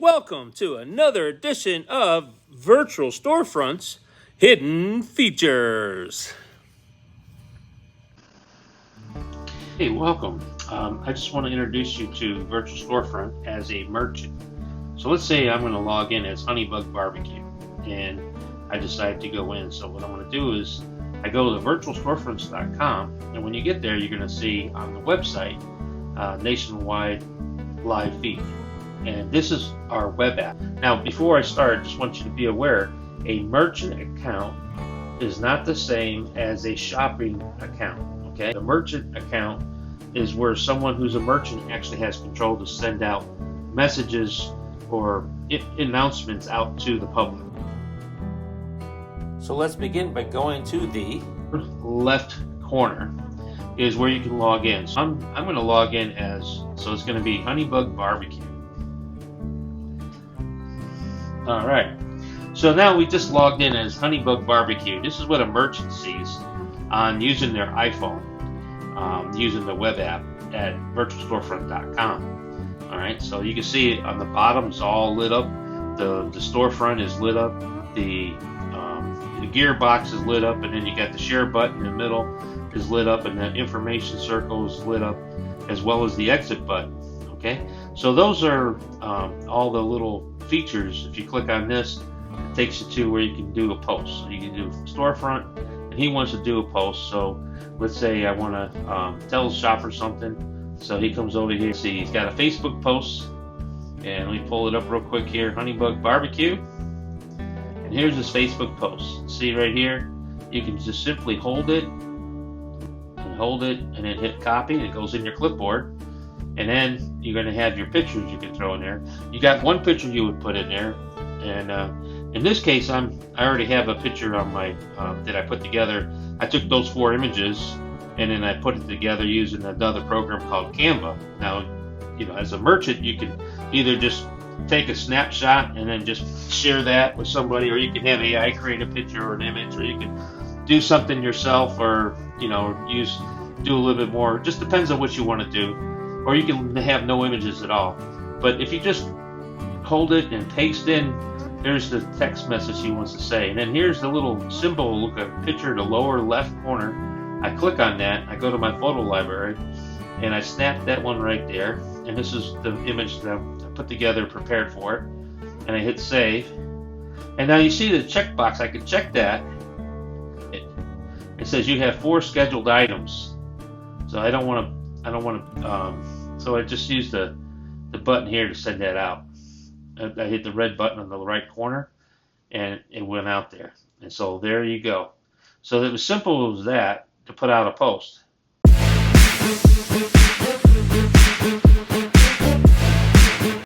Welcome to another edition of Virtual Storefronts Hidden Features. Hey, welcome. I just want to introduce you to Virtual Storefront as a merchant. So let's say I'm going to log in as Honeybug Barbecue and I decide to go in. So what I'm going to do is I go to virtualstorefronts.com, and when you get there, you're going to see on the website nationwide live feed. And this is our web app. Now, before I start, I just want you to be aware, a merchant account is not the same as a shopping account. Okay, the merchant account is where someone who's a merchant actually has control to send out messages or announcements out to the public. So let's begin by going to the left corner is where you can log in. So I'm going to log in as, so it's going to be Honeybug Barbecue. All right. So now we just logged in as Honeybug Barbecue. This is what a merchant sees on using their iPhone, using the web app at virtualstorefront.com. All right. So you can see it on the bottom. It's all lit up. The storefront is lit up. The gearbox is lit up, and then you got the share button in the middle is lit up, and the information circle is lit up, as well as the exit button. Okay. So those are all the little features. If you click on this, it takes you to where you can do a post. So you can do storefront, and he wants to do a post. So let's say I want to tell the shopper something. So he comes over here. See, he's got a Facebook post, and let me pull it up real quick here. Honeybug Barbecue, and here's his Facebook post. See right here, you can just simply hold it, and then hit copy, and it goes in your clipboard. And then you're going to have your pictures you can throw in there. You got one picture you would put in there, and in this case, I already have a picture on my that I put together. I took those 4 images, and then I put it together using another program called Canva. Now, as a merchant, you can either just take a snapshot and then just share that with somebody, or you can have AI create a picture or an image, or you can do something yourself, or do a little bit more. It just depends on what you want to do. Or you can have no images at all. But if you just hold it and paste in, there's the text message he wants to say. And then here's the little symbol, look at picture in the lower left corner. I click on that, I go to my photo library, and I snap that one right there. And this is the image that I put together, prepared for it. And I hit save. And now you see the checkbox, I can check that. It says you have 4 scheduled items. So I don't want to, so I just used the button here to send that out. I hit the red button on the right corner, and it went out there. And so there you go. So it was simple as that to put out a post.